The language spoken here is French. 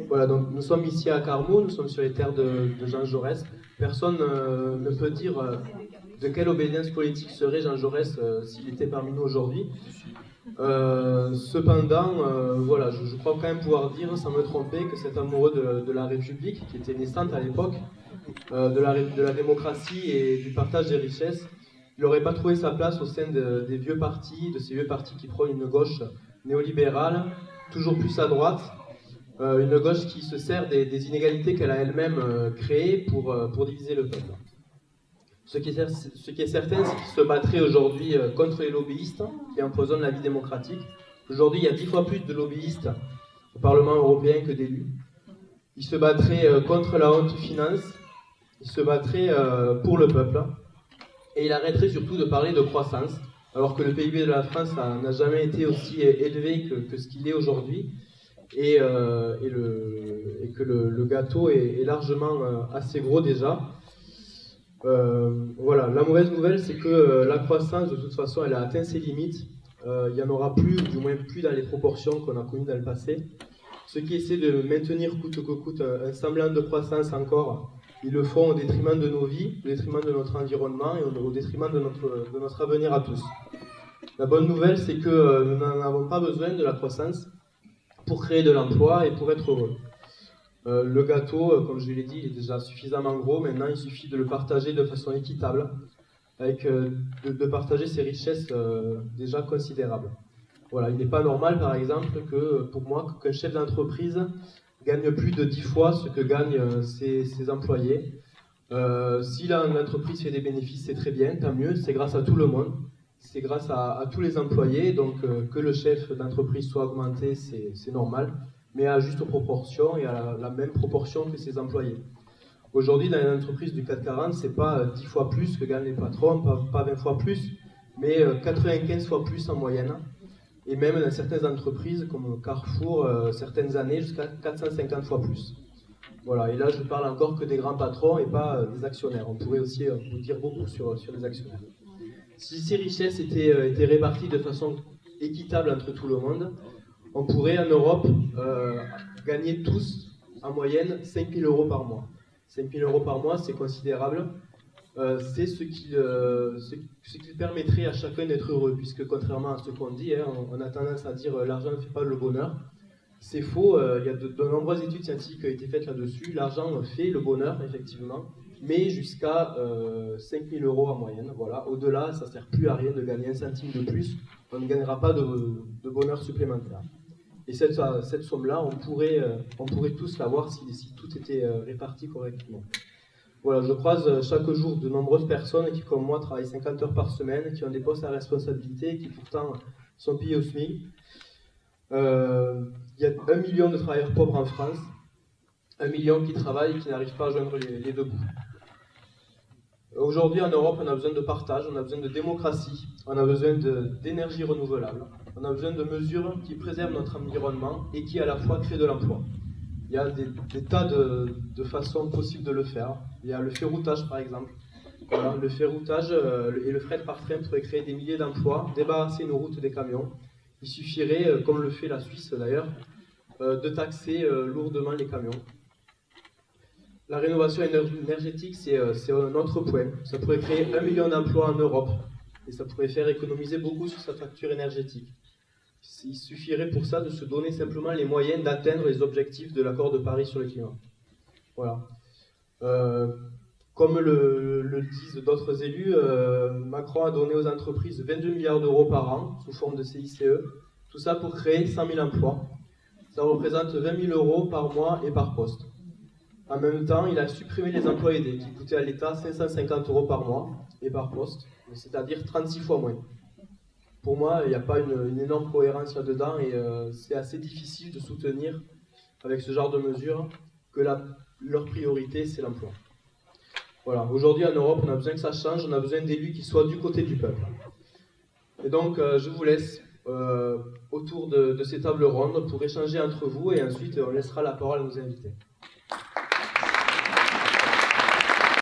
Voilà, donc nous sommes ici à Carmaux, nous sommes sur les terres de Jean Jaurès. Personne ne peut dire de quelle obédience politique serait Jean Jaurès s'il était parmi nous aujourd'hui. Cependant, voilà, je crois quand même pouvoir dire, sans me tromper, que cet amoureux de la République, qui était naissante à l'époque, de la démocratie et du partage des richesses, il n'aurait pas trouvé sa place au sein des vieux partis, de ces vieux partis qui prônent une gauche néolibérale, toujours plus à droite, une gauche qui se sert des inégalités qu'elle a elle-même créées pour diviser le peuple. Ce qui est certain, c'est qu'il se battrait aujourd'hui contre les lobbyistes qui empoisonnent la vie démocratique. Aujourd'hui, il y a 10 fois plus de lobbyistes au Parlement européen que d'élus. Il se battrait contre la haute finance, il se battrait pour le peuple, et il arrêterait surtout de parler de croissance, alors que le PIB de la France n'a jamais été aussi élevé que ce qu'il est aujourd'hui, et que le gâteau est largement assez gros déjà. Voilà, la mauvaise nouvelle, c'est que la croissance, de toute façon, elle a atteint ses limites. Il n'y en aura plus, du moins plus dans les proportions qu'on a connues dans le passé. Ceux qui essaient de maintenir coûte que coûte un semblant de croissance encore, ils le font au détriment de nos vies, au détriment de notre environnement et au détriment de notre avenir à tous. La bonne nouvelle, c'est que nous n'en avons pas besoin de la croissance pour créer de l'emploi et pour être heureux. Le gâteau, comme je l'ai dit, il est déjà suffisamment gros. Maintenant, il suffit de le partager de façon équitable, avec de partager ses richesses déjà considérables. Voilà, il n'est pas normal, par exemple, pour moi, qu'un chef d'entreprise gagne plus de 10 fois ce que gagnent ses employés. Si l'entreprise fait des bénéfices, c'est très bien, tant mieux, c'est grâce à tout le monde. C'est grâce à tous les employés, donc que le chef d'entreprise soit augmenté, c'est normal, mais à juste proportion et à la même proportion que ses employés. Aujourd'hui, dans les entreprises du CAC 40, c'est pas 10 fois plus que gagnent les patrons, pas 20 fois plus, mais 95 fois plus en moyenne. Et même dans certaines entreprises, comme Carrefour, certaines années, jusqu'à 450 fois plus. Voilà, et là, je parle encore que des grands patrons et pas des actionnaires. On pourrait aussi vous dire beaucoup sur les actionnaires. Si ces richesses étaient réparties de façon équitable entre tout le monde, on pourrait en Europe gagner tous en moyenne 5 000 euros par mois. 5 000 euros par mois, c'est considérable. C'est ce qui permettrait à chacun d'être heureux, puisque contrairement à ce qu'on dit, hein, on a tendance à dire l'argent ne fait pas le bonheur. C'est faux, il y a de nombreuses études scientifiques qui ont été faites là-dessus. L'argent fait le bonheur, effectivement, mais jusqu'à 5 000 euros en moyenne. Voilà. Au-delà, ça ne sert plus à rien de gagner un centime de plus. On ne gagnera pas de bonheur supplémentaire. Et cette somme-là, on pourrait tous l'avoir si tout était réparti correctement. Voilà, je croise chaque jour de nombreuses personnes qui, comme moi, travaillent 50 heures par semaine, qui ont des postes à responsabilité et qui pourtant sont payés au SMIC. Il y a 1 million de travailleurs pauvres en France, 1 million qui travaillent et qui n'arrivent pas à joindre les deux bouts. Aujourd'hui en Europe, on a besoin de partage, on a besoin de démocratie, on a besoin d'énergie renouvelable, on a besoin de mesures qui préservent notre environnement et qui à la fois créent de l'emploi. Il y a des tas de façons possibles de le faire. Il y a le ferroutage par exemple. Voilà, le ferroutage et le fret par train pourraient créer des milliers d'emplois, débarrasser nos routes des camions. Il suffirait, comme le fait la Suisse d'ailleurs, de taxer lourdement les camions. La rénovation énergétique, c'est un autre point. Ça pourrait créer 1 million d'emplois en Europe et ça pourrait faire économiser beaucoup sur sa facture énergétique. Il suffirait pour ça de se donner simplement les moyens d'atteindre les objectifs de l'accord de Paris sur le climat. Voilà. Comme le disent d'autres élus, Macron a donné aux entreprises 22 milliards d'euros par an sous forme de CICE. Tout ça pour créer 100 000 emplois. Ça représente 20 000 euros par mois et par poste. En même temps, il a supprimé les emplois aidés qui coûtaient à l'État 550 euros par mois et par poste, c'est-à-dire 36 fois moins. Pour moi, il n'y a pas une énorme cohérence là-dedans et c'est assez difficile de soutenir avec ce genre de mesures que leur priorité, c'est l'emploi. Voilà. Aujourd'hui en Europe, on a besoin que ça change, on a besoin d'élus qui soient du côté du peuple. Et donc, je vous laisse autour de ces tables rondes pour échanger entre vous et ensuite on laissera la parole à nos invités.